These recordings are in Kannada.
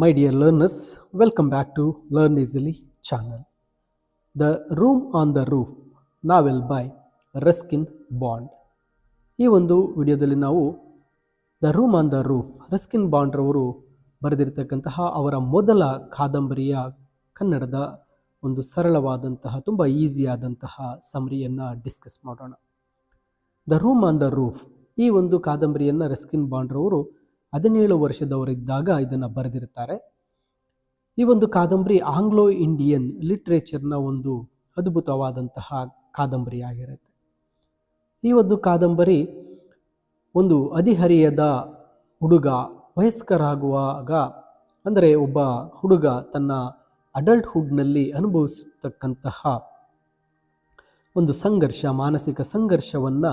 My dear learners, welcome back to Learn Easily channel. The Room on the Roof novel by Ruskin Bond. ಈ ಒಂದು ವಿಡಿಯೋದಲ್ಲಿ ನಾವು the room on the roof Ruskin bond ರವರು ಬರೆದಿರತಕ್ಕಂತಹ ಅವರ ಮೊದಲ ಕಾದಂಬರಿಯ ಕನ್ನಡದ ಒಂದು ಸರಳವಾದಂತಹ ತುಂಬ ಈಸಿಯಾದಂತಹ ಸಮರಿಯನ್ನು ಡಿಸ್ಕಸ್ ಮಾಡೋಣ. The room on the roof ಈ ಒಂದು ಕಾದಂಬರಿಯನ್ನು ರಸ್ಕಿನ್ ಬಾಂಡ್ ರವರು 17 ವರ್ಷದವರಿದ್ದಾಗ ಇದನ್ನು ಬರೆದಿರ್ತಾರೆ. ಈ ಒಂದು ಕಾದಂಬರಿ ಆಂಗ್ಲೋ ಇಂಡಿಯನ್ ಲಿಟ್ರೇಚರ್ನ ಒಂದು ಅದ್ಭುತವಾದಂತಹ ಕಾದಂಬರಿ ಆಗಿರುತ್ತೆ. ಈ ಒಂದು ಕಾದಂಬರಿ ಒಂದು ಹದಿಹರೆಯದ ಹುಡುಗ ವಯಸ್ಕರಾಗುವಾಗ, ಅಂದರೆ ಒಬ್ಬ ಹುಡುಗ ತನ್ನ ಅಡಲ್ಟ್ಹುಡ್ನಲ್ಲಿ ಅನುಭವಿಸತಕ್ಕಂತಹ ಒಂದು ಸಂಘರ್ಷ, ಮಾನಸಿಕ ಸಂಘರ್ಷವನ್ನು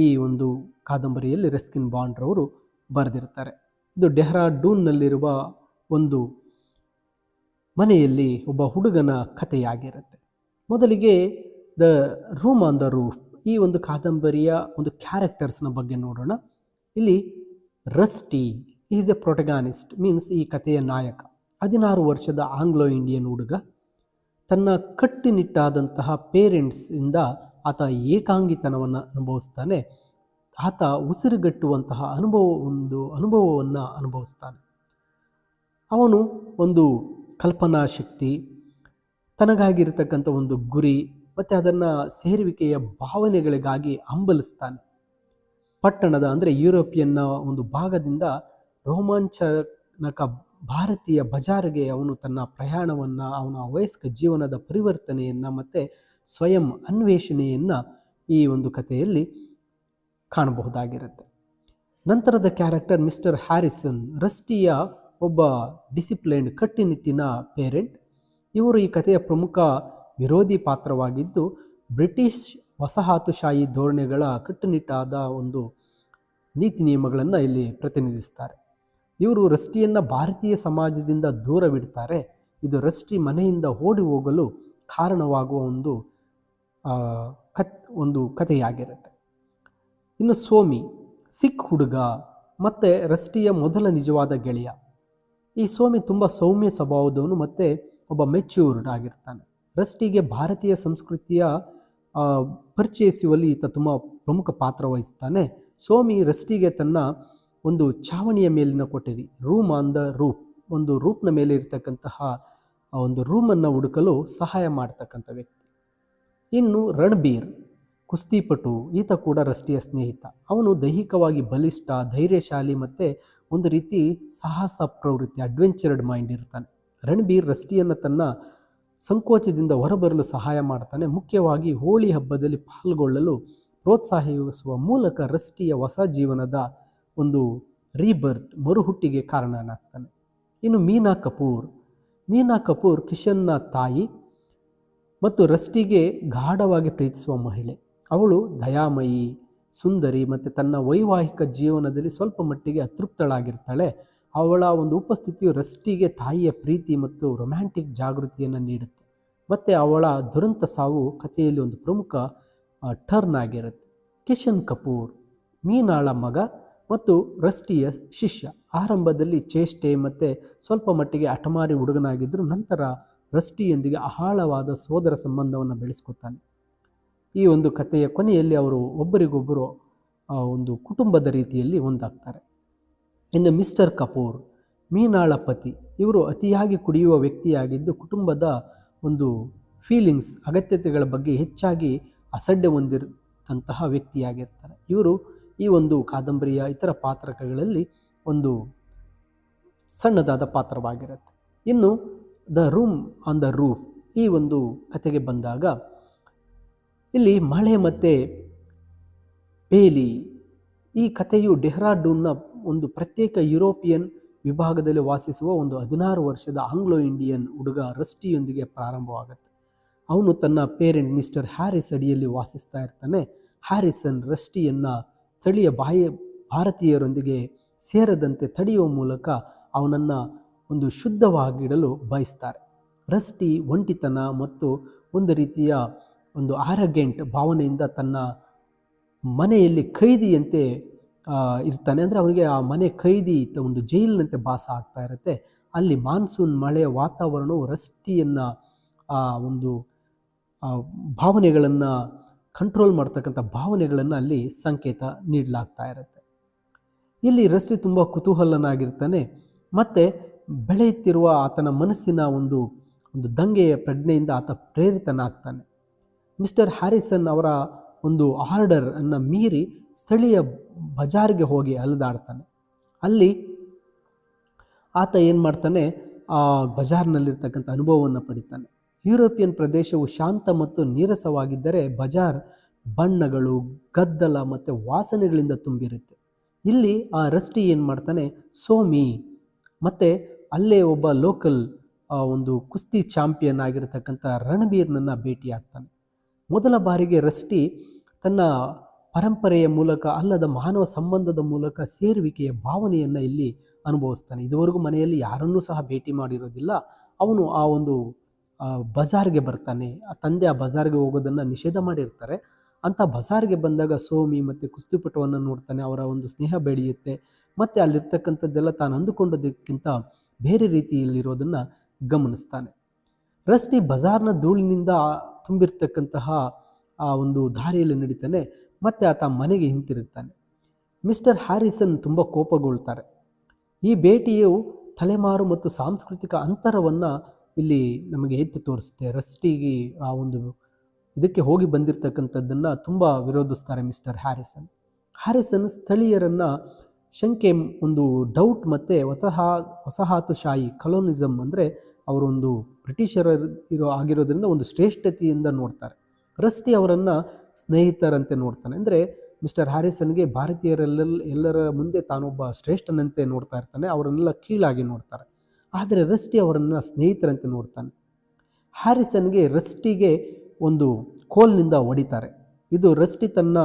ಈ ಒಂದು ಕಾದಂಬರಿಯಲ್ಲಿ ರಸ್ಕಿನ್ ಬಾಂಡ್ ರವರು ಬರೆದಿರ್ತಾರೆ. ಇದು ಡೆಹ್ರಾಡೂನ್ನಲ್ಲಿರುವ ಒಂದು ಮನೆಯಲ್ಲಿ ಒಬ್ಬ ಹುಡುಗನ ಕಥೆಯಾಗಿರುತ್ತೆ. ಮೊದಲಿಗೆ the room on the roof ಈ ಒಂದು ಕಾದಂಬರಿಯ ಒಂದು ಕ್ಯಾರೆಕ್ಟರ್ಸ್ನ ಬಗ್ಗೆ ನೋಡೋಣ. ಇಲ್ಲಿ ರಸ್ಟಿ ಈಸ್ ಎ ಪ್ರೊಟಗಾನಿಸ್ಟ್, ಮೀನ್ಸ್ ಈ ಕಥೆಯ ನಾಯಕ. 16 ವರ್ಷದ ಆಂಗ್ಲೋ ಇಂಡಿಯನ್ ಹುಡುಗ. ತನ್ನ ಕಟ್ಟುನಿಟ್ಟಾದಂತಹ ಪೇರೆಂಟ್ಸಿಂದ ಆತ ಏಕಾಂಗಿತನವನ್ನು ಅನುಭವಿಸ್ತಾನೆ. ಆತ ಉಸಿರುಗಟ್ಟುವಂತಹ ಅನುಭವವನ್ನು ಅನುಭವಿಸ್ತಾನೆ. ಅವನು ಒಂದು ಕಲ್ಪನಾ ಶಕ್ತಿ, ತನಗಾಗಿರ್ತಕ್ಕಂಥ ಒಂದು ಗುರಿ ಮತ್ತು ಅದನ್ನು ಸೇರುವಿಕೆಯ ಭಾವನೆಗಳಿಗಾಗಿ ಹಂಬಲಿಸ್ತಾನೆ. ಪಟ್ಟಣದ ಅಂದರೆ ಯುರೋಪಿಯನ್ನ ಒಂದು ಭಾಗದಿಂದ ರೋಮಾಂಚನಕ ಭಾರತೀಯ ಬಜಾರಿಗೆ ಅವನು ತನ್ನ ಪ್ರಯಾಣವನ್ನು, ಅವನ ವಯಸ್ಕ ಜೀವನದ ಪರಿವರ್ತನೆಯನ್ನು ಮತ್ತು ಸ್ವಯಂ ಅನ್ವೇಷಣೆಯನ್ನು ಈ ಒಂದು ಕಥೆಯಲ್ಲಿ ಕಾಣಬಹುದಾಗಿರುತ್ತೆ. ನಂತರದ ಕ್ಯಾರೆಕ್ಟರ್ ಮಿಸ್ಟರ್ ಹ್ಯಾರಿಸನ್, ರಸ್ಟಿಯ ಒಬ್ಬ ಡಿಸಿಪ್ಲೈನ್ಡ್ ಕಟ್ಟುನಿಟ್ಟಿನ ಪೇರೆಂಟ್. ಇವರು ಈ ಕಥೆಯ ಪ್ರಮುಖ ವಿರೋಧಿ ಪಾತ್ರವಾಗಿದ್ದು, ಬ್ರಿಟಿಷ್ ವಸಾಹತುಶಾಹಿ ಧೋರಣೆಗಳ ಕಟ್ಟುನಿಟ್ಟಾದ ಒಂದು ನೀತಿ ನಿಯಮಗಳನ್ನು ಇಲ್ಲಿ ಪ್ರತಿನಿಧಿಸ್ತಾರೆ. ಇವರು ರಸ್ಟಿಯನ್ನು ಭಾರತೀಯ ಸಮಾಜದಿಂದ ದೂರವಿಡ್ತಾರೆ. ಇದು ರಸ್ಟಿ ಮನೆಯಿಂದ ಓಡಿ ಹೋಗಲು ಕಾರಣವಾಗುವ ಒಂದು ಕಥೆಯಾಗಿರುತ್ತೆ. ಇನ್ನು ಸೋಮಿ, ಸಿಖ್ ಹುಡುಗ ಮತ್ತು ರಸ್ಟಿಯ ಮೊದಲ ನಿಜವಾದ ಗೆಳೆಯ. ಈ ಸೋಮಿ ತುಂಬ ಸೌಮ್ಯ ಸ್ವಭಾವದವನು ಮತ್ತು ಒಬ್ಬ ಮೆಚ್ಯೂರ್ಡ್ ಆಗಿರ್ತಾನೆ. ರಸ್ಟಿಗೆ ಭಾರತೀಯ ಸಂಸ್ಕೃತಿಯ ಪರಿಚಯಿಸುವಲ್ಲಿ ಈತ ತುಂಬ ಪ್ರಮುಖ ಪಾತ್ರ ವಹಿಸ್ತಾನೆ. ಸೋಮಿ ರಸ್ಟಿಗೆ ತನ್ನ ಒಂದು ಚಾವಣಿಯ ಮೇಲಿನ ಕೊಠಡಿ, ರೂಮ್ ಆನ್ ದ ರೂಫ್, ಒಂದು ರೂಫ್ನ ಮೇಲೆ ಇರತಕ್ಕಂತಹ ಒಂದು ರೂಮನ್ನು ಹುಡುಕಲು ಸಹಾಯ ಮಾಡ್ತಕ್ಕಂಥ ವ್ಯಕ್ತಿ. ಇನ್ನು ರಣಬೀರ್, ಕುಸ್ತಿಪಟು, ಈತ ಕೂಡ ರಸ್ಟಿಯ ಸ್ನೇಹಿತ. ಅವನು ದೈಹಿಕವಾಗಿ ಬಲಿಷ್ಠ, ಧೈರ್ಯಶಾಲಿ ಮತ್ತು ಒಂದು ರೀತಿ ಸಾಹಸ ಪ್ರವೃತ್ತಿ, ಅಡ್ವೆಂಚರ್ಡ್ ಮೈಂಡ್ ಇರ್ತಾನೆ. ರಣಬೀರ್ ರಸ್ಟಿಯನ್ನು ತನ್ನ ಸಂಕೋಚದಿಂದ ಹೊರಬರಲು ಸಹಾಯ ಮಾಡ್ತಾನೆ. ಮುಖ್ಯವಾಗಿ ಹೋಳಿ ಹಬ್ಬದಲ್ಲಿ ಪಾಲ್ಗೊಳ್ಳಲು ಪ್ರೋತ್ಸಾಹಿಸುವ ಮೂಲಕ ರಸ್ಟಿಯ ಹೊಸ ಜೀವನದ ಒಂದು ರೀಬರ್ತ್, ಮರುಹುಟ್ಟಿಗೆ ಕಾರಣನಾಗ್ತಾನೆ. ಇನ್ನು ಮೀನಾ ಕಪೂರ್ ಕಿಶನ್ನ ತಾಯಿ ಮತ್ತು ರಸ್ಟಿಗೆ ಗಾಢವಾಗಿ ಪ್ರೀತಿಸುವ ಮಹಿಳೆ. ಅವಳು ದಯಾಮಯಿ, ಸುಂದರಿ ಮತ್ತು ತನ್ನ ವೈವಾಹಿಕ ಜೀವನದಲ್ಲಿ ಸ್ವಲ್ಪ ಮಟ್ಟಿಗೆ ಅತೃಪ್ತಳಾಗಿರ್ತಾಳೆ. ಅವಳ ಒಂದು ಉಪಸ್ಥಿತಿಯು ರಸ್ಟಿಗೆ ತಾಯಿಯ ಪ್ರೀತಿ ಮತ್ತು ರೊಮ್ಯಾಂಟಿಕ್ ಜಾಗೃತಿಯನ್ನು ನೀಡುತ್ತೆ. ಮತ್ತು ಅವಳ ದುರಂತ ಸಾವು ಕಥೆಯಲ್ಲಿ ಒಂದು ಪ್ರಮುಖ ಟರ್ನ್ ಆಗಿರುತ್ತೆ. ಕಿಶನ್ ಕಪೂರ್ ಮೀನಾಳ ಮಗ ಮತ್ತು ರಸ್ಟಿಯ ಶಿಷ್ಯ. ಆರಂಭದಲ್ಲಿ ಚೇಷ್ಟೆ ಮತ್ತು ಸ್ವಲ್ಪ ಮಟ್ಟಿಗೆ ಹಠಮಾರಿ ಹುಡುಗನಾಗಿದ್ದರೂ ನಂತರ ರಸ್ಟಿಯೊಂದಿಗೆ ಆಳವಾದ ಸೋದರ ಸಂಬಂಧವನ್ನು ಬೆಳೆಸ್ಕೊತಾನೆ. ಈ ಒಂದು ಕಥೆಯ ಕೊನೆಯಲ್ಲಿ ಅವರು ಒಬ್ಬರಿಗೊಬ್ಬರು ಒಂದು ಕುಟುಂಬದ ರೀತಿಯಲ್ಲಿ ಒಂದಾಗ್ತಾರೆ. ಇನ್ನು ಮಿಸ್ಟರ್ ಕಪೂರ್, ಮೀನಾಳ ಪತಿ. ಇವರು ಅತಿಯಾಗಿ ಕುಡಿಯುವ ವ್ಯಕ್ತಿಯಾಗಿದ್ದು ಕುಟುಂಬದ ಒಂದು ಫೀಲಿಂಗ್ಸ್, ಅಗತ್ಯತೆಗಳ ಬಗ್ಗೆ ಹೆಚ್ಚಾಗಿ ಅಸಡ್ಡೆ ಹೊಂದಿರುವಂತಹ ವ್ಯಕ್ತಿಯಾಗಿರ್ತಾರೆ. ಇವರು ಈ ಒಂದು ಕಾದಂಬರಿಯ ಇತರ ಪಾತ್ರಗಳಲ್ಲಿ ಒಂದು ಸಣ್ಣದಾದ ಪಾತ್ರವಾಗಿರುತ್ತೆ. ಇನ್ನು the room on the roof ಈ ಒಂದು ಕಥೆಗೆ ಬಂದಾಗ, ಇಲ್ಲಿ ಮಳೆ ಮತ್ತು ಬೇಲಿ. ಈ ಕಥೆಯು ಡೆಹ್ರಾಡೂನ್ನ ಒಂದು ಪ್ರತ್ಯೇಕ ಯುರೋಪಿಯನ್ ವಿಭಾಗದಲ್ಲಿ ವಾಸಿಸುವ ಒಂದು 16 ವರ್ಷದ ಆಂಗ್ಲೋ ಇಂಡಿಯನ್ ಹುಡುಗ ರಸ್ಟಿಯೊಂದಿಗೆ ಪ್ರಾರಂಭವಾಗುತ್ತೆ. ಅವನು ತನ್ನ ಪೇರೆಂಟ್ ಮಿಸ್ಟರ್ ಹ್ಯಾರಿಸ್ ಅಡಿಯಲ್ಲಿ ವಾಸಿಸ್ತಾ ಇರ್ತಾನೆ. ಹ್ಯಾರಿಸನ್ ರಸ್ಟಿಯನ್ನು ಸ್ಥಳೀಯ ಭಾರತೀಯರೊಂದಿಗೆ ಸೇರದಂತೆ ತಡೆಯುವ ಮೂಲಕ ಅವನನ್ನು ಒಂದು ಶುದ್ಧವಾಗಿಡಲು ಬಯಸ್ತಾರೆ. ರಸ್ಟಿ ಒಂಟಿತನ ಮತ್ತು ಒಂದು ರೀತಿಯ ಒಂದು ಆರಗೆಂಟ್ ಭಾವನೆಯಿಂದ ತನ್ನ ಮನೆಯಲ್ಲಿ ಖೈದಿಯಂತೆ ಇರ್ತಾನೆ. ಅಂದರೆ ಅವನಿಗೆ ಆ ಮನೆ ಖೈದಿ ಒಂದು ಜೈಲಿನಂತೆ ಭಾಸ ಆಗ್ತಾ ಇರುತ್ತೆ. ಅಲ್ಲಿ ಮಾನ್ಸೂನ್ ಮಳೆಯ ವಾತಾವರಣವು ರಸ್ಟಿಯನ್ನು ಒಂದು ಭಾವನೆಗಳನ್ನು ಕಂಟ್ರೋಲ್ ಮಾಡ್ತಕ್ಕಂಥ ಭಾವನೆಗಳನ್ನು ಅಲ್ಲಿ ಸಂಕೇತ ನೀಡಲಾಗ್ತಾ ಇರುತ್ತೆ. ಇಲ್ಲಿ ರಸ್ಟಿ ತುಂಬ ಕುತೂಹಲನಾಗಿರ್ತಾನೆ ಮತ್ತು ಬೆಳೆಯುತ್ತಿರುವ ಆತನ ಮನಸ್ಸಿನ ಒಂದು ದಂಗೆಯ ಪ್ರಜ್ಞೆಯಿಂದ ಆತ ಪ್ರೇರಿತನಾಗ್ತಾನೆ. ಮಿಸ್ಟರ್ ಹ್ಯಾರಿಸನ್ ಅವರ ಒಂದು ಆರ್ಡರ್ ಅನ್ನು ಮೀರಿ ಸ್ಥಳೀಯ ಬಜಾರ್ಗೆ ಹೋಗಿ ಅಲೆದಾಡ್ತಾನೆ. ಅಲ್ಲಿ ಆತ ಏನು ಮಾಡ್ತಾನೆ, ಆ ಬಜಾರ್ನಲ್ಲಿರ್ತಕ್ಕಂಥ ಅನುಭವವನ್ನು ಪಡಿತಾನೆ. ಯುರೋಪಿಯನ್ ಪ್ರದೇಶವು ಶಾಂತ ಮತ್ತು ನೀರಸವಾಗಿದ್ದರೆ ಬಜಾರ್ ಬಣ್ಣಗಳು, ಗದ್ದಲ ಮತ್ತು ವಾಸನೆಗಳಿಂದ ತುಂಬಿರುತ್ತೆ. ಇಲ್ಲಿ ಆ ರಸ್ಟಿ ಏನು ಮಾಡ್ತಾನೆ, ಸೋಮಿ ಮತ್ತು ಅಲ್ಲೇ ಒಬ್ಬ ಲೋಕಲ್ ಒಂದು ಕುಸ್ತಿ ಚಾಂಪಿಯನ್ ಆಗಿರತಕ್ಕಂಥ ರಣಬೀರ್ನನ್ನು ಭೇಟಿಯಾಗ್ತಾನೆ. ಮೊದಲ ಬಾರಿಗೆ ರಸ್ಟಿ ತನ್ನ ಪರಂಪರೆಯ ಮೂಲಕ ಅಲ್ಲದ ಮಾನವ ಸಂಬಂಧದ ಮೂಲಕ ಸೇರುವಿಕೆಯ ಭಾವನೆಯನ್ನು ಇಲ್ಲಿ ಅನುಭವಿಸ್ತಾನೆ. ಇದುವರೆಗೂ ಮನೆಯಲ್ಲಿ ಯಾರನ್ನೂ ಸಹ ಭೇಟಿ ಮಾಡಿರೋದಿಲ್ಲ. ಅವನು ಆ ಒಂದು ಬಜಾರ್ಗೆ ಬರ್ತಾನೆ. ಆ ತಂದೆ ಆ ಬಜಾರ್ಗೆ ಹೋಗೋದನ್ನು ನಿಷೇಧ ಮಾಡಿರ್ತಾರೆ. ಅಂಥ ಬಜಾರ್ಗೆ ಬಂದಾಗ ಸೋಮಿ ಮತ್ತು ಕುಸ್ತಿಪಟುವನ್ನು ನೋಡ್ತಾನೆ. ಅವರ ಒಂದು ಸ್ನೇಹ ಬೆಳೆಯುತ್ತೆ ಮತ್ತು ಅಲ್ಲಿರ್ತಕ್ಕಂಥದ್ದೆಲ್ಲ ತಾನು ಅಂದುಕೊಂಡೋದಕ್ಕಿಂತ ಬೇರೆ ರೀತಿಯಲ್ಲಿರೋದನ್ನು ಗಮನಿಸ್ತಾನೆ. ರಸ್ಟಿ ಬಜಾರ್ನ ಧೂಳಿನಿಂದ ತುಂಬಿರ್ತಕ್ಕಂತಹ ಆ ಒಂದು ದಾರಿಯಲ್ಲಿ ನಡೀತಾನೆ ಮತ್ತು ಆತ ಮನೆಗೆ ಹಿಂತಿರುಗ್ತಾನೆ. ಮಿಸ್ಟರ್ ಹ್ಯಾರಿಸನ್ ತುಂಬ ಕೋಪಗೊಳ್ತಾರೆ. ಈ ಭೇಟಿಯು ತಲೆಮಾರು ಮತ್ತು ಸಾಂಸ್ಕೃತಿಕ ಅಂತರವನ್ನು ಇಲ್ಲಿ ನಮಗೆ ಎತ್ತಿ ತೋರಿಸುತ್ತೆ. ರಸ್ಟಿಗೆ ಆ ಒಂದು ಇದಕ್ಕೆ ಹೋಗಿ ಬಂದಿರತಕ್ಕಂಥದ್ದನ್ನು ತುಂಬ ವಿರೋಧಿಸ್ತಾರೆ ಮಿಸ್ಟರ್ ಹ್ಯಾರಿಸನ್. ಹ್ಯಾರಿಸನ್ ಸ್ಥಳೀಯರನ್ನು ಶಂಕೆ, ಒಂದು ಡೌಟ್ ಮತ್ತು ವಸಾಹತುಶಾಹಿ ಕಲೋನಿಸಮ್ ಅಂದರೆ ಅವರೊಂದು ಬ್ರಿಟಿಷರ ಆಗಿರೋದ್ರಿಂದ ಒಂದು ಶ್ರೇಷ್ಠತೆಯಿಂದ ನೋಡ್ತಾರೆ. ರಸ್ಟಿ ಅವರನ್ನು ಸ್ನೇಹಿತರಂತೆ ನೋಡ್ತಾನೆ. ಅಂದರೆ ಮಿಸ್ಟರ್ ಹ್ಯಾರಿಸನ್ಗೆ ಎಲ್ಲರ ಮುಂದೆ ತಾನೊಬ್ಬ ಶ್ರೇಷ್ಠನಂತೆ ನೋಡ್ತಾ ಇರ್ತಾನೆ, ಅವರನ್ನೆಲ್ಲ ಕೀಳಾಗಿ ನೋಡ್ತಾರೆ. ಆದರೆ ರಸ್ಟಿ ಅವರನ್ನು ಸ್ನೇಹಿತರಂತೆ ನೋಡ್ತಾನೆ. ಹ್ಯಾರಿಸನ್ಗೆ ರಸ್ಟಿಗೆ ಒಂದು ಕೋಲ್ನಿಂದ ಹೊಡಿತಾರೆ. ಇದು ರಸ್ಟಿ ತನ್ನ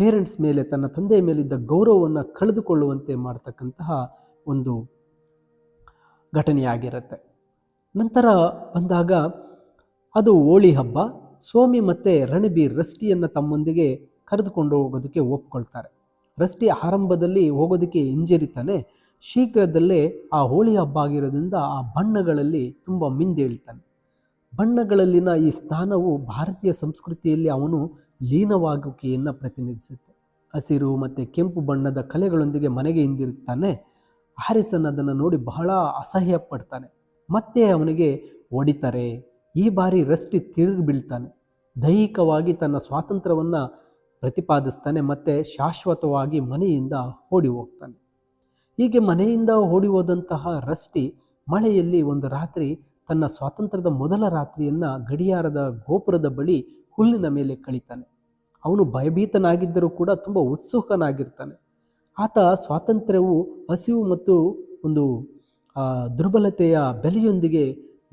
ಪೇರೆಂಟ್ಸ್ ಮೇಲೆ, ತನ್ನ ತಂದೆಯ ಮೇಲಿದ್ದ ಗೌರವವನ್ನು ಕಳೆದುಕೊಳ್ಳುವಂತೆ ಮಾಡ್ತಕ್ಕಂತಹ ಒಂದು ಘಟನೆಯಾಗಿರುತ್ತೆ. ನಂತರ ಬಂದಾಗ ಅದು ಹೋಳಿ ಹಬ್ಬ. ಸೋಮಿ ಮತ್ತು ರಣಬೀರ್ ರಸ್ಟಿಯನ್ನು ತಮ್ಮೊಂದಿಗೆ ಕರೆದುಕೊಂಡು ಹೋಗೋದಕ್ಕೆ ಒಪ್ಕೊಳ್ತಾರೆ. ರಸ್ಟಿ ಆರಂಭದಲ್ಲಿ ಹೋಗೋದಕ್ಕೆ ಹಿಂಜರಿತಾನೆ. ಶೀಘ್ರದಲ್ಲೇ ಆ ಹೋಳಿ ಹಬ್ಬ ಆಗಿರೋದ್ರಿಂದ ಆ ಬಣ್ಣಗಳಲ್ಲಿ ತುಂಬ ಮಿಂದೇಳ್ತಾನೆ. ಬಣ್ಣಗಳಲ್ಲಿನ ಈ ಸ್ಥಾನವು ಭಾರತೀಯ ಸಂಸ್ಕೃತಿಯಲ್ಲಿ ಅವನು ಲೀನವಾಗುವಿಕೆಯನ್ನು ಪ್ರತಿನಿಧಿಸುತ್ತೆ. ಹಸಿರು ಮತ್ತು ಕೆಂಪು ಬಣ್ಣದ ಕಲೆಗಳೊಂದಿಗೆ ಮನೆಗೆ ಹಿಂದಿರುಗ್ತಾನೆ. ಹ್ಯಾರಿಸನ್ ಅದನ್ನು ನೋಡಿ ಬಹಳ ಅಸಹ್ಯ ಪಡ್ತಾನೆ. ಮತ್ತೆ ಅವನಿಗೆ ಹೊಡಿತಾರೆ. ಈ ಬಾರಿ ರಸ್ಟಿ ತಿರುಗಿ ಬೀಳ್ತಾನೆ. ದೈಹಿಕವಾಗಿ ತನ್ನ ಸ್ವಾತಂತ್ರ್ಯವನ್ನು ಪ್ರತಿಪಾದಿಸ್ತಾನೆ ಮತ್ತು ಶಾಶ್ವತವಾಗಿ ಮನೆಯಿಂದ ಓಡಿ ಹೋಗ್ತಾನೆ. ಹೀಗೆ ಮನೆಯಿಂದ ಓಡಿ ಹೋದಂತಹ ರಸ್ಟಿ ಮಳೆಯಲ್ಲಿ ಒಂದು ರಾತ್ರಿ ತನ್ನ ಸ್ವಾತಂತ್ರ್ಯದ ಮೊದಲ ರಾತ್ರಿಯನ್ನು ಗಡಿಯಾರದ ಗೋಪುರದ ಬಳಿ ಹುಲ್ಲಿನ ಮೇಲೆ ಕಳೀತಾನೆ. ಅವನು ಭಯಭೀತನಾಗಿದ್ದರೂ ಕೂಡ ತುಂಬ ಉತ್ಸುಕನಾಗಿರ್ತಾನೆ. ಆತ ಸ್ವಾತಂತ್ರ್ಯವು ಹಸಿವು ಮತ್ತು ಒಂದು ದುರ್ಬಲತೆಯ ಬೆಲೆಯೊಂದಿಗೆ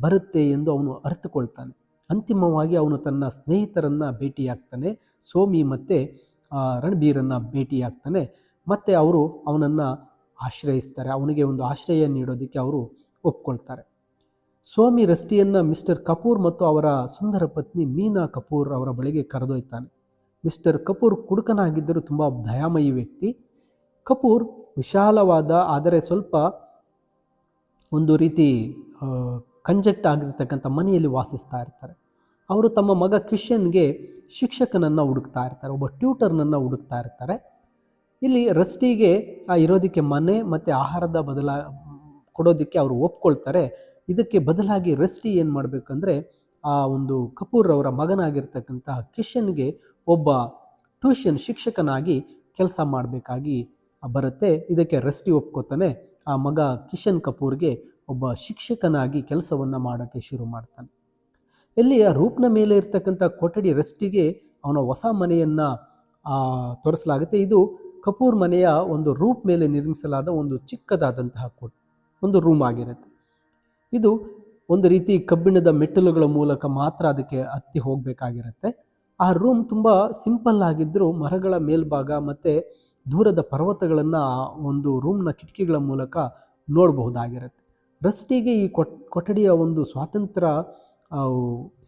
ಬರುತ್ತೆ ಎಂದು ಅವನು ಅರಿತುಕೊಳ್ತಾನೆ. ಅಂತಿಮವಾಗಿ ಅವನು ತನ್ನ ಸ್ನೇಹಿತರನ್ನು ಭೇಟಿಯಾಗ್ತಾನೆ. ಸೋಮಿ ಮತ್ತು ರಣಬೀರನ್ನು ಭೇಟಿಯಾಗ್ತಾನೆ ಮತ್ತು ಅವರು ಅವನನ್ನು ಆಶ್ರಯಿಸ್ತಾರೆ. ಅವನಿಗೆ ಒಂದು ಆಶ್ರಯ ನೀಡೋದಕ್ಕೆ ಅವರು ಒಪ್ಕೊಳ್ತಾರೆ. ಸೋಮಿ ರಸ್ಟಿಯನ್ನು ಮಿಸ್ಟರ್ ಕಪೂರ್ ಮತ್ತು ಅವರ ಸುಂದರ ಪತ್ನಿ ಮೀನಾ ಕಪೂರ್ ಅವರ ಬಳಿಗೆ ಕರೆದೊಯ್ತಾನೆ. ಮಿಸ್ಟರ್ ಕಪೂರ್ ಕುಡುಕನಾಗಿದ್ದರೂ ತುಂಬ ದಯಾಮಯಿ ವ್ಯಕ್ತಿ. ಕಪೂರ್ ವಿಶಾಲವಾದ ಆದರೆ ಸ್ವಲ್ಪ ಒಂದು ರೀತಿ ಕಂಜೆಕ್ಟ್ ಆಗಿರ್ತಕ್ಕಂಥ ಮನೆಯಲ್ಲಿ ವಾಸಿಸ್ತಾ ಇರ್ತಾರೆ. ಅವರು ತಮ್ಮ ಮಗ ಕಿಶನ್ಗೆ ಶಿಕ್ಷಕನನ್ನು ಹುಡುಕ್ತಾ ಇರ್ತಾರೆ, ಒಬ್ಬ ಟ್ಯೂಟರ್ನನ್ನು ಹುಡುಕ್ತಾ ಇರ್ತಾರೆ. ಇಲ್ಲಿ ರಸ್ಟಿಗೆ ಇರೋದಕ್ಕೆ ಮನೆ ಮತ್ತು ಆಹಾರದ ಕೊಡೋದಕ್ಕೆ ಅವರು ಒಪ್ಕೊಳ್ತಾರೆ. ಇದಕ್ಕೆ ಬದಲಾಗಿ ರಸ್ಟಿ ಏನು ಮಾಡಬೇಕಂದ್ರೆ ಆ ಒಂದು ಕಪೂರ್ ಅವರ ಮಗನಾಗಿರ್ತಕ್ಕಂಥ ಕಿಶನ್ಗೆ ಒಬ್ಬ ಟ್ಯೂಷನ್ ಶಿಕ್ಷಕನಾಗಿ ಕೆಲಸ ಮಾಡಬೇಕಾಗಿ ಬರುತ್ತೆ. ಇದಕ್ಕೆ ರಸ್ಟಿ ಒಪ್ಕೋತಾನೆ. ಆ ಮಗ ಕಿಶನ್ ಕಪೂರ್ಗೆ ಒಬ್ಬ ಶಿಕ್ಷಕನಾಗಿ ಕೆಲಸವನ್ನು ಮಾಡೋಕ್ಕೆ ಶುರು ಮಾಡ್ತಾನೆ. ಇಲ್ಲಿ ಆ ರೂಪ್ನ ಮೇಲೆ ಇರ್ತಕ್ಕಂಥ ಕೊಠಡಿ ರಸ್ಟಿಗೆ ಅವನ ಹೊಸ ಮನೆಯನ್ನು ತೋರಿಸಲಾಗುತ್ತೆ. ಇದು ಕಪೂರ್ ಮನೆಯ ಒಂದು ರೂಪ್ ಮೇಲೆ ನಿರ್ಮಿಸಲಾದ ಒಂದು ಚಿಕ್ಕದಾದಂತಹ ಒಂದು ರೂಮ್ ಆಗಿರುತ್ತೆ. ಇದು ಒಂದು ರೀತಿ ಕಬ್ಬಿಣದ ಮೆಟ್ಟಿಲುಗಳ ಮೂಲಕ ಮಾತ್ರ ಅದಕ್ಕೆ ಹತ್ತಿ ಹೋಗಬೇಕಾಗಿರುತ್ತೆ. ಆ ರೂಮ್ ತುಂಬ ಸಿಂಪಲ್ ಆಗಿದ್ದರೂ ಮರಗಳ ಮೇಲ್ಭಾಗ ಮತ್ತು ದೂರದ ಪರ್ವತಗಳನ್ನು ಒಂದು ರೂಮ್ನ ಕಿಟಕಿಗಳ ಮೂಲಕ ನೋಡಬಹುದಾಗಿರುತ್ತೆ. ರಸ್ಟಿಗೆ ಈ ಕೊಠಡಿಯ ಒಂದು ಸ್ವಾತಂತ್ರ್ಯ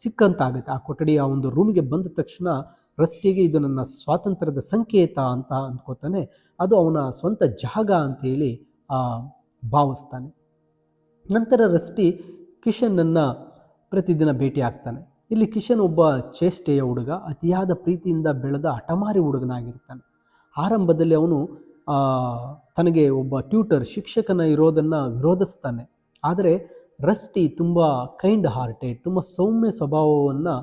ಸಿಕ್ಕಂತಾಗುತ್ತೆ. ಆ ಕೊಠಡಿಯ ಒಂದು ರೂಮಿಗೆ ಬಂದ ತಕ್ಷಣ ರಸ್ಟಿಗೆ ಇದು ನನ್ನ ಸ್ವಾತಂತ್ರ್ಯದ ಸಂಕೇತ ಅಂತ ಅಂದ್ಕೋತಾನೆ. ಅದು ಅವನ ಸ್ವಂತ ಜಾಗ ಅಂತೇಳಿ ಭಾವಿಸ್ತಾನೆ. ನಂತರ ರಸ್ಟಿ ಕಿಶನನ್ನು ಪ್ರತಿದಿನ ಭೇಟಿ ಆಗ್ತಾನೆ. ಇಲ್ಲಿ ಕಿಶನ್ ಒಬ್ಬ ಚೇಷ್ಟೆಯ ಹುಡುಗ, ಅತಿಯಾದ ಪ್ರೀತಿಯಿಂದ ಬೆಳೆದ ಹಠಮಾರಿ ಹುಡುಗನಾಗಿರ್ತಾನೆ. ಆರಂಭದಲ್ಲಿ ಅವನು ತನಗೆ ಒಬ್ಬ ಟ್ಯೂಟರ್ ಶಿಕ್ಷಕನ ಇರೋದನ್ನು ವಿರೋಧಿಸ್ತಾನೆ. ಆದರೆ ರಸ್ಟಿ ತುಂಬ ಕೈಂಡ್ ಹಾರ್ಟೆಡ್, ತುಂಬ ಸೌಮ್ಯ ಸ್ವಭಾವವನ್ನು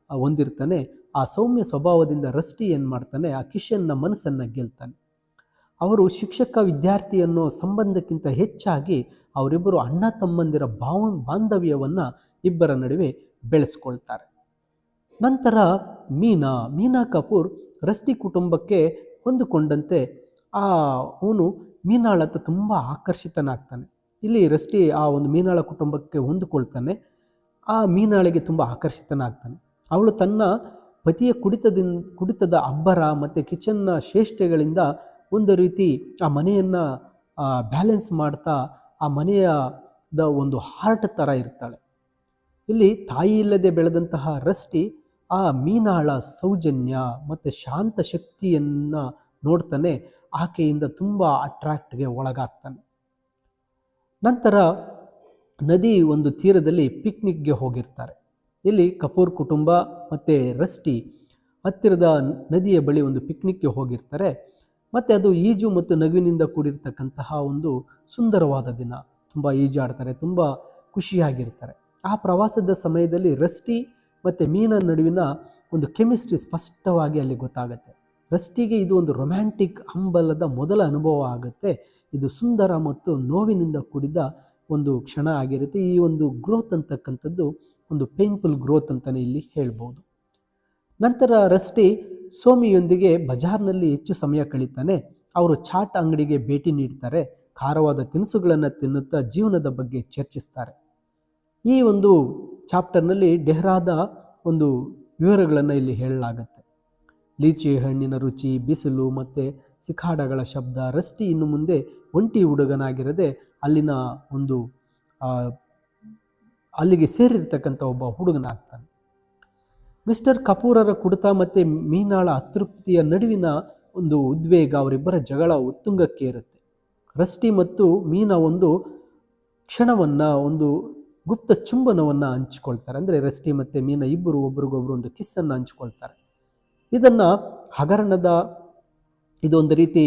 ಹೊಂದಿರ್ತಾನೆ. ಆ ಸೌಮ್ಯ ಸ್ವಭಾವದಿಂದ ರಸ್ಟಿ ಏನು ಮಾಡ್ತಾನೆ, ಆ ಕಿಶನ್ನ ಮನಸ್ಸನ್ನು ಗೆಲ್ತಾನೆ. ಅವರು ಶಿಕ್ಷಕ ವಿದ್ಯಾರ್ಥಿ ಅನ್ನೋ ಸಂಬಂಧಕ್ಕಿಂತ ಹೆಚ್ಚಾಗಿ ಅವರಿಬ್ಬರು ಅಣ್ಣ ತಮ್ಮಂದಿರ ಬಾಂಧವ್ಯವನ್ನು ಇಬ್ಬರ ನಡುವೆ ಬೆಳೆಸ್ಕೊಳ್ತಾರೆ. ನಂತರ ಮೀನಾ ಕಪೂರ್ ರಸ್ಟಿ ಕುಟುಂಬಕ್ಕೆ ಹೊಂದಿಕೊಂಡಂತೆ ಅವನು ಮೀನಾಳ ಹತ್ರ ತುಂಬ ಆಕರ್ಷಿತನಾಗ್ತಾನೆ. ಇಲ್ಲಿ ರಸ್ಟಿ ಆ ಒಂದು ಮೀನಾಳ ಕುಟುಂಬಕ್ಕೆ ಹೊಂದಿಕೊಳ್ತಾನೆ. ಆ ಮೀನಾಳಿಗೆ ತುಂಬ ಆಕರ್ಷಿತನಾಗ್ತಾನೆ. ಅವಳು ತನ್ನ ಪತಿಯ ಕುಡಿತದ ಅಬ್ಬರ ಮತ್ತು ಕಿಚನ್ನ ಶ್ರೇಷ್ಠಗಳಿಂದ ಒಂದು ರೀತಿ ಆ ಮನೆಯನ್ನು ಬ್ಯಾಲೆನ್ಸ್ ಮಾಡ್ತಾ ಆ ಮನೆಯದ ಒಂದು ಹಾರ್ಟ್ ಥರ ಇರ್ತಾಳೆ. ಇಲ್ಲಿ ತಾಯಿ ಇಲ್ಲದೆ ಬೆಳೆದಂತಹ ರಸ್ಟಿ ಆ ಮೀನಾಳ ಸೌಜನ್ಯ ಮತ್ತು ಶಾಂತ ಶಕ್ತಿಯನ್ನು ನೋಡ್ತಾನೆ. ಆಕೆಯಿಂದ ತುಂಬ ಅಟ್ರಾಕ್ಟ್ಗೆ ಒಳಗಾಗ್ತಾನೆ. ನಂತರ ನದಿ ಒಂದು ತೀರದಲ್ಲಿ ಪಿಕ್ನಿಕ್ಗೆ ಹೋಗಿರ್ತಾರೆ. ಇಲ್ಲಿ ಕಪೂರ್ ಕುಟುಂಬ ಮತ್ತು ರಸ್ಟಿ ಹತ್ತಿರದ ನದಿಯ ಬಳಿ ಒಂದು ಪಿಕ್ನಿಕ್ಗೆ ಹೋಗಿರ್ತಾರೆ. ಮತ್ತು ಅದು ಈಜು ಮತ್ತು ನಗುವಿನಿಂದ ಕೂಡಿರ್ತಕ್ಕಂತಹ ಒಂದು ಸುಂದರವಾದ ದಿನ. ತುಂಬ ಈಜಾಡ್ತಾರೆ, ತುಂಬ ಖುಷಿಯಾಗಿರ್ತಾರೆ. ಆ ಪ್ರವಾಸದ ಸಮಯದಲ್ಲಿ ರಸ್ಟಿ ಮತ್ತು ಮೀನ ನಡುವಿನ ಒಂದು ಕೆಮಿಸ್ಟ್ರಿ ಸ್ಪಷ್ಟವಾಗಿ ಅಲ್ಲಿ ಗೊತ್ತಾಗುತ್ತೆ. ರಸ್ಟಿಗೆ ಇದು ಒಂದು ರೊಮ್ಯಾಂಟಿಕ್ ಹಂಬಲದ ಮೊದಲ ಅನುಭವ ಆಗುತ್ತೆ. ಇದು ಸುಂದರ ಮತ್ತು ನೋವಿನಿಂದ ಕೂಡಿದ ಒಂದು ಕ್ಷಣ ಆಗಿರುತ್ತೆ. ಈ ಒಂದು ಗ್ರೋತ್ ಅಂತಕ್ಕಂಥದ್ದು ಒಂದು ಪೇನ್ಫುಲ್ ಗ್ರೋತ್ ಅಂತಲೇ ಇಲ್ಲಿ ಹೇಳ್ಬೋದು. ನಂತರ ರಸ್ಟಿ ಸೋಮಿಯೊಂದಿಗೆ ಬಜಾರ್ನಲ್ಲಿ ಹೆಚ್ಚು ಸಮಯ ಕಳೀತಾನೆ. ಅವರು ಚಾಟ್ ಅಂಗಡಿಗೆ ಭೇಟಿ ನೀಡ್ತಾರೆ. ಖಾರವಾದ ತಿನಿಸುಗಳನ್ನು ತಿನ್ನುತ್ತಾ ಜೀವನದ ಬಗ್ಗೆ ಚರ್ಚಿಸ್ತಾರೆ. ಈ ಒಂದು ಚಾಪ್ಟರ್ನಲ್ಲಿ ಡೆಹ್ರಾದ ಒಂದು ವಿವರಗಳನ್ನು ಇಲ್ಲಿ ಹೇಳಲಾಗುತ್ತೆ. ಲೀಚಿ ಹಣ್ಣಿನ ರುಚಿ, ಬಿಸಿಲು ಮತ್ತು ಸಿಖಾಡಗಳ ಶಬ್ದ. ರಸ್ಟಿ ಇನ್ನು ಮುಂದೆ ಒಂಟಿ ಹುಡುಗನಾಗಿರದೆ ಅಲ್ಲಿಗೆ ಸೇರಿರ್ತಕ್ಕಂಥ ಒಬ್ಬ ಹುಡುಗನಾಗ್ತಾನೆ. ಮಿಸ್ಟರ್ ಕಪೂರರ ಕುಡಿತ ಮತ್ತು ಮೀನಾಳ ಅತೃಪ್ತಿಯ ನಡುವಿನ ಒಂದು ಉದ್ವೇಗ, ಅವರಿಬ್ಬರ ಜಗಳ ಉತ್ತುಂಗಕ್ಕೆ ಇರುತ್ತೆ. ರಸ್ಟಿ ಮತ್ತು ಮೀನಾ ಒಂದು ಕ್ಷಣವನ್ನು, ಒಂದು ಗುಪ್ತ ಚುಂಬನವನ್ನು ಹಂಚಿಕೊಳ್ತಾರೆ. ಅಂದರೆ ರಸ್ಟಿ ಮತ್ತು ಮೀನಾ ಇಬ್ಬರು ಒಬ್ರಿಗೊಬ್ರು ಒಂದು ಕಿಸ್ಸನ್ನು ಹಂಚಿಕೊಳ್ತಾರೆ. ಇದನ್ನು ಹಗರಣದ ಇದೊಂದು ರೀತಿ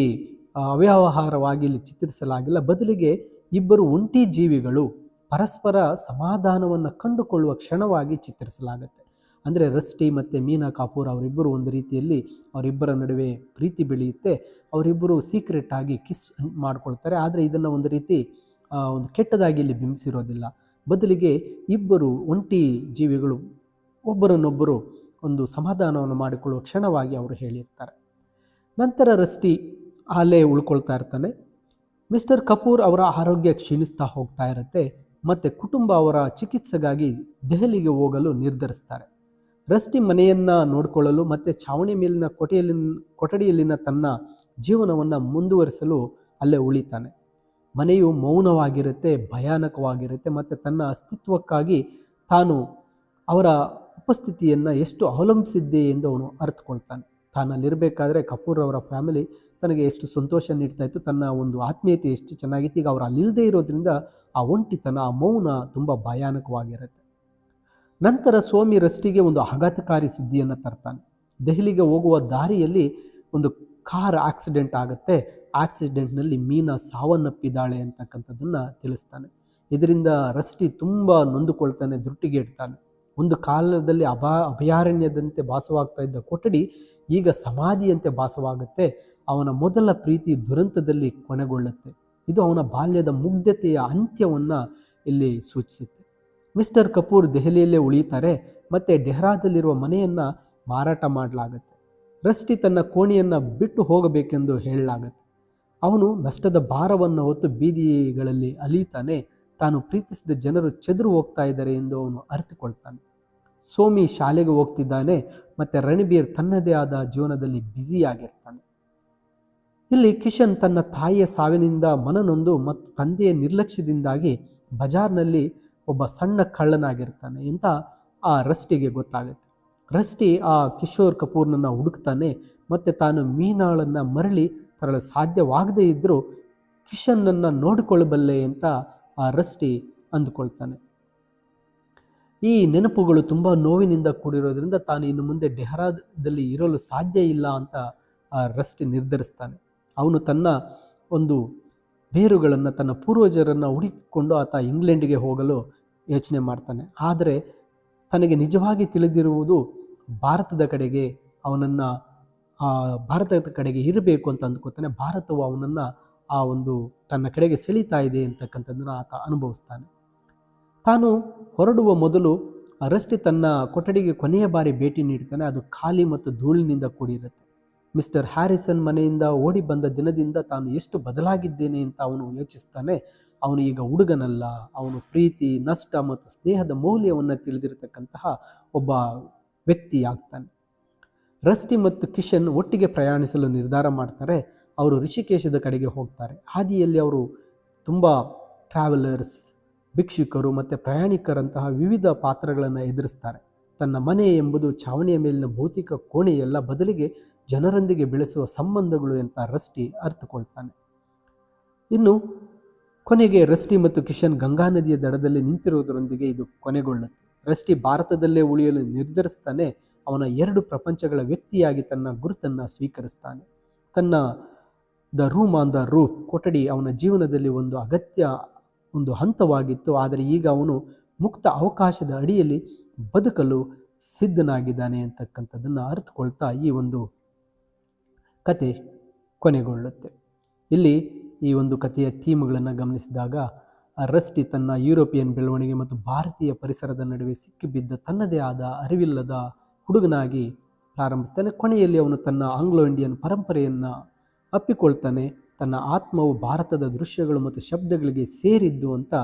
ಅವ್ಯವಹಾರವಾಗಿ ಇಲ್ಲಿ ಚಿತ್ರಿಸಲಾಗಿಲ್ಲ. ಬದಲಿಗೆ ಇಬ್ಬರು ಒಂಟಿ ಜೀವಿಗಳು ಪರಸ್ಪರ ಸಮಾಧಾನವನ್ನು ಕಂಡುಕೊಳ್ಳುವ ಕ್ಷಣವಾಗಿ ಚಿತ್ರಿಸಲಾಗುತ್ತೆ. ಅಂದರೆ ರಸ್ಟಿ ಮತ್ತು ಮೀನಾ ಕಪೂರ್ ಅವರಿಬ್ಬರು ಒಂದು ರೀತಿಯಲ್ಲಿ ಅವರಿಬ್ಬರ ನಡುವೆ ಪ್ರೀತಿ ಬೆಳೆಯುತ್ತೆ. ಅವರಿಬ್ಬರು ಸೀಕ್ರೆಟ್ ಆಗಿ ಕಿಸ್ ಮಾಡ್ಕೊಳ್ತಾರೆ. ಆದರೆ ಇದನ್ನು ಒಂದು ರೀತಿ ಒಂದು ಕೆಟ್ಟದಾಗಿ ಇಲ್ಲಿ ಬಿಂಬಿಸಿರೋದಿಲ್ಲ. ಬದಲಿಗೆ ಇಬ್ಬರು ಒಂಟಿ ಜೀವಿಗಳು ಒಬ್ಬರನ್ನೊಬ್ಬರು ಒಂದು ಸಮಾಧಾನವನ್ನು ಮಾಡಿಕೊಳ್ಳುವ ಕ್ಷಣವಾಗಿ ಅವರು ಹೇಳಿರ್ತಾರೆ. ನಂತರ ರಸ್ಟಿ ಅಲ್ಲೇ ಉಳ್ಕೊಳ್ತಾ ಇರ್ತಾನೆ. ಮಿಸ್ಟರ್ ಕಪೂರ್ ಅವರ ಆರೋಗ್ಯ ಕ್ಷೀಣಿಸ್ತಾ ಹೋಗ್ತಾ ಇರುತ್ತೆ ಮತ್ತು ಕುಟುಂಬ ಅವರ ಚಿಕಿತ್ಸೆಗಾಗಿ ದೆಹಲಿಗೆ ಹೋಗಲು ನಿರ್ಧರಿಸ್ತಾರೆ. ರಸ್ಟಿ ಮನೆಯನ್ನು ನೋಡಿಕೊಳ್ಳಲು ಮತ್ತು ಛಾವಣಿ ಮೇಲಿನ ಕೊಠಡಿಯಲ್ಲಿನ ತನ್ನ ಜೀವನವನ್ನು ಮುಂದುವರಿಸಲು ಅಲ್ಲೇ ಉಳಿತಾನೆ. ಮನೆಯು ಮೌನವಾಗಿರುತ್ತೆ, ಭಯಾನಕವಾಗಿರುತ್ತೆ ಮತ್ತು ತನ್ನ ಅಸ್ತಿತ್ವಕ್ಕಾಗಿ ತಾನು ಅವರ ಉಪಸ್ಥಿತಿಯನ್ನು ಎಷ್ಟು ಅವಲಂಬಿಸಿದ್ದೆ ಎಂದು ಅವನು ಅರ್ಥಕೊಳ್ತಾನೆ. ತಾನಲ್ಲಿರಬೇಕಾದ್ರೆ ಕಪೂರ್ ಅವರ ಫ್ಯಾಮಿಲಿ ತನಗೆ ಎಷ್ಟು ಸಂತೋಷ ನೀಡ್ತಾ ಇತ್ತು, ತನ್ನ ಒಂದು ಆತ್ಮೀಯತೆ ಎಷ್ಟು ಚೆನ್ನಾಗಿತ್ತು. ಈಗ ಅವರು ಅಲ್ಲಿಲ್ಲದೆ ಇರೋದ್ರಿಂದ ಆ ಒಂಟಿತನ, ಆ ಮೌನ ತುಂಬ ಭಯಾನಕವಾಗಿರುತ್ತೆ. ನಂತರ ಸೋಮಿ ರಸ್ಟಿಗೆ ಒಂದು ಆಘಾತಕಾರಿ ಸುದ್ದಿಯನ್ನು ತರ್ತಾನೆ. ದೆಹಲಿಗೆ ಹೋಗುವ ದಾರಿಯಲ್ಲಿ ಒಂದು ಕಾರ್ ಆಕ್ಸಿಡೆಂಟ್ ಆಗುತ್ತೆ. ಆಕ್ಸಿಡೆಂಟ್ನಲ್ಲಿ ಮೀನಾ ಸಾವನ್ನಪ್ಪಿದ್ದಾಳೆ ಅಂತಕ್ಕಂಥದ್ದನ್ನು ತಿಳಿಸ್ತಾನೆ. ಇದರಿಂದ ರಸ್ಟಿ ತುಂಬ ನೊಂದುಕೊಳ್ತಾನೆ, ಧೃತಿಗೆಡ್ತಾನೆ. ಒಂದು ಕಾಲದಲ್ಲಿ ಅಭಯಾರಣ್ಯದಂತೆ ಭಾಸವಾಗ್ತಾ ಇದ್ದ ಕೊಠಡಿ ಈಗ ಸಮಾಧಿಯಂತೆ ಭಾಸವಾಗುತ್ತೆ. ಅವನ ಮೊದಲ ಪ್ರೀತಿ ದುರಂತದಲ್ಲಿ ಕೊನೆಗೊಳ್ಳುತ್ತೆ. ಇದು ಅವನ ಬಾಲ್ಯದ ಮುಗ್ಧತೆಯ ಅಂತ್ಯವನ್ನು ಇಲ್ಲಿ ಸೂಚಿಸುತ್ತೆ. ಮಿಸ್ಟರ್ ಕಪೂರ್ ದೆಹಲಿಯಲ್ಲೇ ಉಳಿತಾರೆ ಮತ್ತು ಡೆಹ್ರಾದಲ್ಲಿರುವ ಮನೆಯನ್ನು ಮಾರಾಟ ಮಾಡಲಾಗುತ್ತೆ. ರಸ್ಟಿ ತನ್ನ ಕೋಣೆಯನ್ನು ಬಿಟ್ಟು ಹೋಗಬೇಕೆಂದು ಹೇಳಲಾಗುತ್ತೆ. ಅವನು ನಷ್ಟದ ಭಾರವನ್ನು ಹೊತ್ತು ಬೀದಿಗಳಲ್ಲಿ ಅಲೀತಾನೆ. ತಾನು ಪ್ರೀತಿಸಿದ ಜನರು ಚೆದರು ಹೋಗ್ತಾ ಇದ್ದಾರೆ ಎಂದು ಅವನು ಅರಿತುಕೊಳ್ತಾನೆ. ಸೋಮಿ ಶಾಲೆಗೆ ಹೋಗ್ತಿದ್ದಾನೆ ಮತ್ತು ರಣಬೀರ್ ತನ್ನದೇ ಆದ ಜೀವನದಲ್ಲಿ ಬ್ಯುಸಿಯಾಗಿರ್ತಾನೆ. ಇಲ್ಲಿ ಕಿಶನ್ ತನ್ನ ತಾಯಿಯ ಸಾವಿನಿಂದ ಮನನೊಂದು ಮತ್ತು ತಂದೆಯ ನಿರ್ಲಕ್ಷ್ಯದಿಂದಾಗಿ ಬಜಾರ್ನಲ್ಲಿ ಒಬ್ಬ ಸಣ್ಣ ಕಳ್ಳನಾಗಿರ್ತಾನೆ ಅಂತ ಆ ರಸ್ಟಿಗೆ ಗೊತ್ತಾಗುತ್ತೆ. ರಸ್ಟಿ ಆ ಕಿಶೋರ್ ಕಪೂರ್ನನ್ನು ಹುಡುಕ್ತಾನೆ ಮತ್ತು ತಾನು ಮೀನಾಳನ್ನು ಮರಳಿ ತರಲು ಸಾಧ್ಯವಾಗದೇ ಇದ್ದರೂ ಕಿಶನ್ನನ್ನು ನೋಡಿಕೊಳ್ಳಬಲ್ಲೆ ಅಂತ ಆ ರಸ್ಟಿ ಅಂದುಕೊಳ್ತಾನೆ. ಈ ನೆನಪುಗಳು ತುಂಬ ನೋವಿನಿಂದ ಕೂಡಿರೋದ್ರಿಂದ ತಾನು ಇನ್ನು ಮುಂದೆ ಡೆಹ್ರಾದಲ್ಲಿ ಇರಲು ಸಾಧ್ಯ ಇಲ್ಲ ಅಂತ ರಸ್ಟಿ ನಿರ್ಧರಿಸ್ತಾನೆ. ಅವನು ತನ್ನ ಒಂದು ಬೇರುಗಳನ್ನು, ತನ್ನ ಪೂರ್ವಜರನ್ನು ಹುಡುಕಿಕೊಂಡು ಆತ ಇಂಗ್ಲೆಂಡಿಗೆ ಹೋಗಲು ಯೋಚನೆ ಮಾಡ್ತಾನೆ. ಆದರೆ ತನಗೆ ನಿಜವಾಗಿ ತಿಳಿದಿರುವುದು ಭಾರತದ ಕಡೆಗೆ ಅವನನ್ನು ಭಾರತದ ಕಡೆಗೆ ಇರಬೇಕು ಅಂತ ಅಂದ್ಕೋತಾನೆ. ಭಾರತವು ಅವನನ್ನು ಆ ಒಂದು ತನ್ನ ಕಡೆಗೆ ಸೆಳೀತಾ ಇದೆ ಅಂತಕ್ಕಂಥದ್ದನ್ನು ಆತ ಅನುಭವಿಸ್ತಾನೆ. ತಾನು ಹೊರಡುವ ಮೊದಲು ರಸ್ಟಿ ತನ್ನ ಕೊಠಡಿಗೆ ಕೊನೆಯ ಬಾರಿ ಭೇಟಿ ನೀಡ್ತಾನೆ. ಅದು ಖಾಲಿ ಮತ್ತು ಧೂಳಿನಿಂದ ಕೂಡಿರುತ್ತೆ. ಮಿಸ್ಟರ್ ಹ್ಯಾರಿಸನ್ ಮನೆಯಿಂದ ಓಡಿ ಬಂದ ದಿನದಿಂದ ತಾನು ಎಷ್ಟು ಬದಲಾಗಿದ್ದೇನೆ ಅಂತ ಅವನು ಯೋಚಿಸ್ತಾನೆ. ಅವನು ಈಗ ಹುಡುಗನಲ್ಲ, ಅವನು ಪ್ರೀತಿ, ನಷ್ಟ ಮತ್ತು ಸ್ನೇಹದ ಮೌಲ್ಯವನ್ನು ತಿಳಿದಿರತಕ್ಕಂತಹ ಒಬ್ಬ ವ್ಯಕ್ತಿ ಆಗ್ತಾನೆ. ರಸ್ಟಿ ಮತ್ತು ಕಿಶನ್ ಒಟ್ಟಿಗೆ ಪ್ರಯಾಣಿಸಲು ನಿರ್ಧಾರ ಮಾಡ್ತಾರೆ. ಅವರು ಋಷಿಕೇಶದ ಕಡೆಗೆ ಹೋಗ್ತಾರೆ. ಹಾದಿಯಲ್ಲಿ ಅವರು ತುಂಬ ಟ್ರಾವೆಲರ್ಸ್, ಭಿಕ್ಷುಕರು ಮತ್ತು ಪ್ರಯಾಣಿಕರಂತಹ ವಿವಿಧ ಪಾತ್ರಗಳನ್ನು ಎದುರಿಸ್ತಾರೆ. ತನ್ನ ಮನೆ ಎಂಬುದು ಛಾವಣಿಯ ಮೇಲಿನ ಭೌತಿಕ ಕೋಣೆಯಲ್ಲ, ಬದಲಿಗೆ ಜನರೊಂದಿಗೆ ಬೆಳೆಸುವ ಸಂಬಂಧಗಳು ಅಂತ ರಸ್ಟಿ ಅರ್ಥಕೊಳ್ತಾನೆ. ಇನ್ನು ಕೊನೆಗೆ ರಸ್ಟಿ ಮತ್ತು ಕಿಶನ್ ಗಂಗಾ ನದಿಯ ದಡದಲ್ಲಿ ನಿಂತಿರುವುದರೊಂದಿಗೆ ಇದು ಕೊನೆಗೊಳ್ಳುತ್ತೆ. ರಸ್ಟಿ ಭಾರತದಲ್ಲೇ ಉಳಿಯಲು ನಿರ್ಧರಿಸ್ತಾನೆ. ಅವನ 2 ಪ್ರಪಂಚಗಳ ವ್ಯಕ್ತಿಯಾಗಿ ತನ್ನ ಗುರುತನ್ನು ಸ್ವೀಕರಿಸ್ತಾನೆ. ತನ್ನ the room on the roof ಕೊಠಡಿ ಅವನ ಜೀವನದಲ್ಲಿ ಒಂದು ಅಗತ್ಯ ಒಂದು ಹಂತವಾಗಿತ್ತು. ಆದರೆ ಈಗ ಅವನು ಮುಕ್ತ ಅವಕಾಶದ ಅಡಿಯಲ್ಲಿ ಬದುಕಲು ಸಿದ್ಧನಾಗಿದ್ದಾನೆ ಅಂತಕ್ಕಂಥದ್ದನ್ನು ಅರ್ಥಕೊಳ್ತಾ ಈ ಒಂದು ಕತೆ ಕೊನೆಗೊಳ್ಳುತ್ತೆ. ಇಲ್ಲಿ ಈ ಒಂದು ಕಥೆಯ ಥೀಮ್ಗಳನ್ನು ಗಮನಿಸಿದಾಗ ರಸ್ಟಿ ತನ್ನ ಯುರೋಪಿಯನ್ ಬೆಳವಣಿಗೆ ಮತ್ತು ಭಾರತೀಯ ಪರಿಸರದ ನಡುವೆ ಸಿಕ್ಕಿಬಿದ್ದ ತನ್ನದೇ ಆದ ಅರಿವಿಲ್ಲದ ಹುಡುಗನಾಗಿ ಪ್ರಾರಂಭಿಸ್ತಾನೆ. ಕೊನೆಯಲ್ಲಿ ಅವನು ತನ್ನ ಆಂಗ್ಲೋ ಇಂಡಿಯನ್ ಪರಂಪರೆಯನ್ನು ಅಪ್ಪಿಕೊಳ್ತಾನೆ. ತನ್ನ ಆತ್ಮವು ಭಾರತದ ದೃಶ್ಯಗಳು ಮತ್ತು ಶಬ್ದಗಳಿಗೆ ಸೇರಿದ್ದು ಅಂತ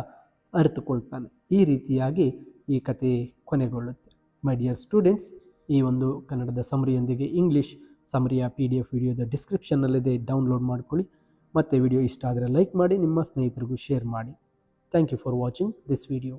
ಅರಿತುಕೊಳ್ತಾನೆ. ಈ ರೀತಿಯಾಗಿ ಈ ಕತೆ ಕೊನೆಗೊಳ್ಳುತ್ತೆ. ಮೈ ಡಿಯರ್ ಸ್ಟೂಡೆಂಟ್ಸ್, ಈ ಒಂದು ಕನ್ನಡದ ಸಮರಿಯೊಂದಿಗೆ ಇಂಗ್ಲೀಷ್ ಸಮರಿಯ PDF ವಿಡಿಯೋದ ಡಿಸ್ಕ್ರಿಪ್ಷನ್ನಲ್ಲಿದೆ, ಡೌನ್ಲೋಡ್ ಮಾಡ್ಕೊಳ್ಳಿ. ಮತ್ತು ವಿಡಿಯೋ ಇಷ್ಟ ಆದರೆ ಲೈಕ್ ಮಾಡಿ, ನಿಮ್ಮ ಸ್ನೇಹಿತರಿಗೂ ಶೇರ್ ಮಾಡಿ. Thank you for watching this video.